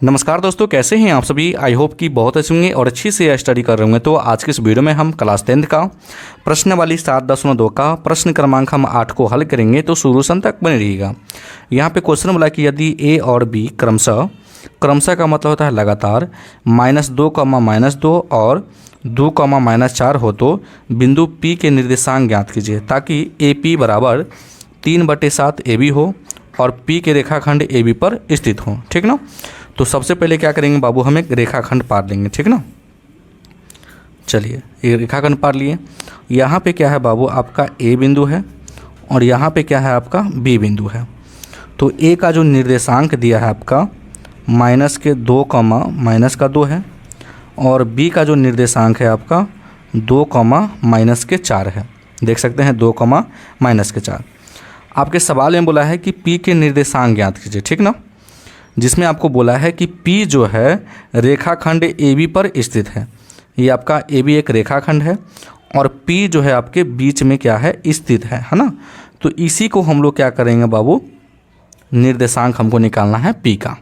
नमस्कार दोस्तों, कैसे हैं आप सभी। आई होप कि बहुत अच्छे होंगे और अच्छी से स्टडी कर रहे होंगे। तो आज के इस वीडियो में हम क्लास 10 का प्रश्न वाली 7.2 का प्रश्न क्रमांक हम 8 को हल करेंगे। तो शुरू तक बने रहिएगा। यहाँ पे क्वेश्चन बोला कि यदि ए और बी क्रमशः का मतलब होता है लगातार -2, और 2, -4 हो तो बिंदु P के निर्देशांक ज्ञात कीजिए, ताकि AP बराबर 3/7 AB हो और P के रेखाखंड AB पर स्थित हो। ठीक ना। तो सबसे पहले क्या करेंगे बाबू, हम एक रेखाखंड पार लेंगे। ठीक ना। चलिए, ये रेखाखंड पार लिए। यहाँ पे क्या है बाबू, आपका A बिंदु है और यहाँ पे क्या है आपका B बिंदु है। तो A का जो निर्देशांक दिया है आपका -2, -2 है, और B का जो निर्देशांक है आपका 2, -4 है। देख सकते हैं 2, -4। आपके सवाल में बोला है कि P के निर्देशांक ज्ञात कीजिए। ठीक ना। जिसमें आपको बोला है कि P जो है रेखाखंड AB पर स्थित है। ये आपका AB एक रेखाखंड है और P जो है आपके बीच में क्या है, स्थित है ना। तो इसी को हम लोग क्या करेंगे बाबू, निर्देशांक हमको निकालना है P का।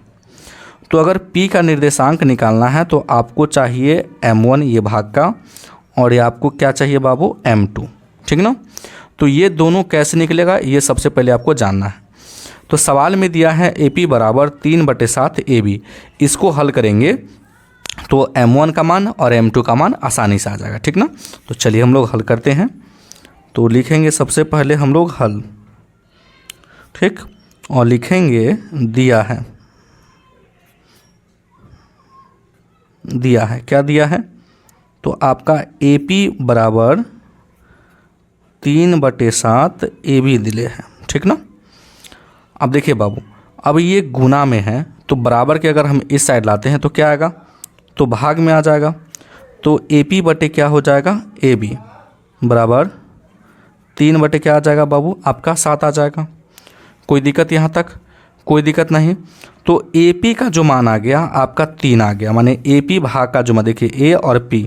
तो अगर P का निर्देशांक निकालना है तो आपको चाहिए M1 ये भाग का, और ये आपको क्या चाहिए बाबू, M2। ठीक ना। तो ये दोनों कैसे निकलेगा, ये सबसे पहले आपको जानना है। तो सवाल में दिया है AP बराबर 3/7 AB। इसको हल करेंगे तो M1 का मान और M2 का मान आसानी से आ जाएगा। ठीक ना। तो चलिए हम लोग हल करते हैं। तो लिखेंगे सबसे पहले हम लोग हल, ठीक, और लिखेंगे दिया है क्या दिया है, तो आपका AP बराबर 3/7 AB दिले है। ठीक ना। अब देखिए बाबू, अब ये गुना में है तो बराबर के अगर हम इस साइड लाते हैं तो क्या आएगा, तो भाग में आ जाएगा। तो AP बटे क्या हो जाएगा, AB बराबर 3 क्या आ जाएगा बाबू, आपका 7 आ जाएगा। कोई दिक्कत यहाँ तक, कोई दिक्कत नहीं। तो AP का जो मान आ गया आपका 3 आ गया, माने AP भाग का जो मान, देखिए A और P,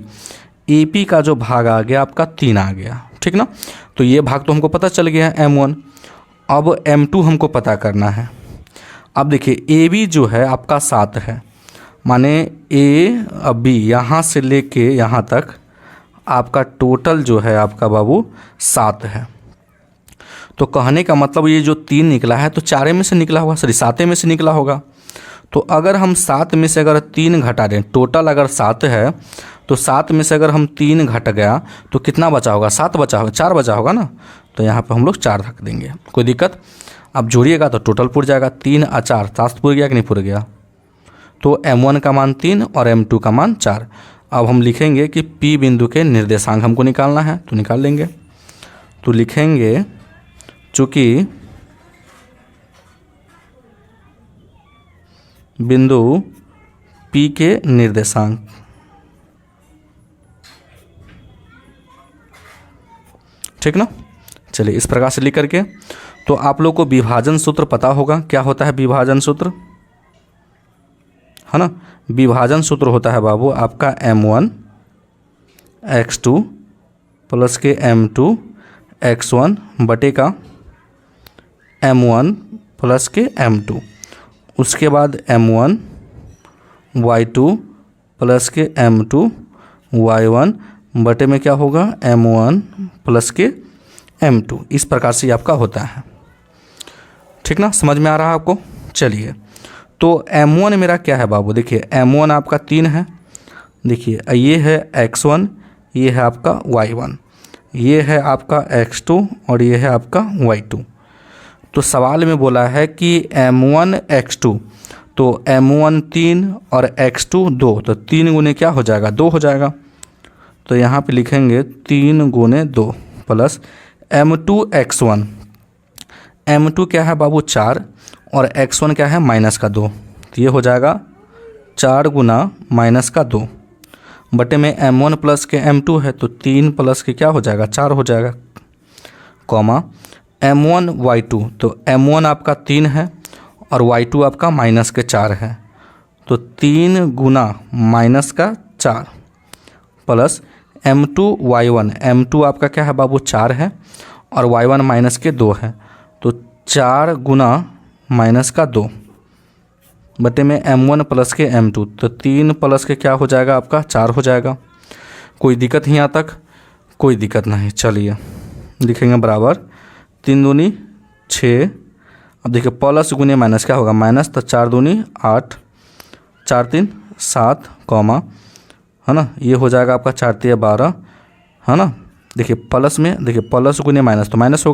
AP का जो भाग आ गया आपका 3 आ गया। ठीक ना। तो ये भाग तो हमको पता चल गया है M1। अब M2 हमको पता करना है। अब देखिए AB जो है आपका 7 है, माने A B यहाँ से लेके यहाँ तक आपका टोटल जो है आपका बाबू 7 है। तो कहने का मतलब ये जो 3 निकला है तो 4 में से निकला होगा, सॉरी 7 में से निकला होगा। तो अगर हम 7 में से अगर 3 घटा दें, टोटल अगर 7 है तो 7 में से अगर हम 3 घट गया तो कितना बचा होगा, 7 बचा होगा, 4 बचा होगा ना। तो यहाँ पे हम लोग 4 रख देंगे, कोई दिक्कत। अब जोड़िएगा तो टोटल पूर जाएगा, 3 और 4 7 पूर गया कि नहीं पूर गया। तो M1 का मान 3 और M2 का मान 4। अब हम लिखेंगे कि P बिंदु के निर्देशांक हमको निकालना है, तो निकाल लेंगे। तो लिखेंगे चूँकि बिंदु P के निर्देशांक, ठीक ना। चलिए इस प्रकार से लिख करके, तो आप लोग को विभाजन सूत्र पता होगा, क्या होता है विभाजन सूत्र, है ना। विभाजन सूत्र होता है बाबू आपका M1 x2 प्लस के M2 x1 बटे का M1 प्लस के M2, उसके बाद M1 y2 प्लस के M2 y1 बटे में क्या होगा, M1 प्लस के M2। इस प्रकार से आपका होता है। ठीक ना, समझ में आ रहा है आपको। चलिए, तो M1 मेरा क्या है बाबू, देखिए M1 आपका 3 है, देखिए ये है x1, ये है आपका y1, ये है आपका x2 और ये है आपका y2। तो सवाल में बोला है कि M1 x2, तो M1 3 और x2 2, तो 3 गुने क्या हो जाएगा, 2 हो जाएगा। तो यहाँ पे लिखेंगे 3 गुने 2 प्लस M2 x1, M2 क्या है बाबू 4 और x1 क्या है -2, तो ये हो जाएगा 4 गुना -2 बटे में M1 प्लस के M2 है, तो 3 प्लस के क्या हो जाएगा, 4 हो जाएगा, कॉमा M1 y2, तो M1 आपका 3 है और y2 आपका -4 है, तो 3 गुना -4 प्लस M2 y1, M2 आपका क्या है बाबू 4 है और y1 -2 है, तो 4 गुना -2 बटे में m1 प्लस के m2, तो 3 प्लस के क्या हो जाएगा आपका 4 हो जाएगा। कोई दिक्कत ही यहाँ तक? कोई दिक्कत नहीं। चलिए लिखेंगे बराबर 3 दूनी 6। अब देखिए प्लस गुने माइनस क्या होगा माइनस, तो 4 दूनी 8, 4 3 7 कॉमा, है ना, ये हो जाएगा आपका 4 3 12, है ना। देखिए प्लस में देखिए प्लस गुने माइनस तो माइनस होगा।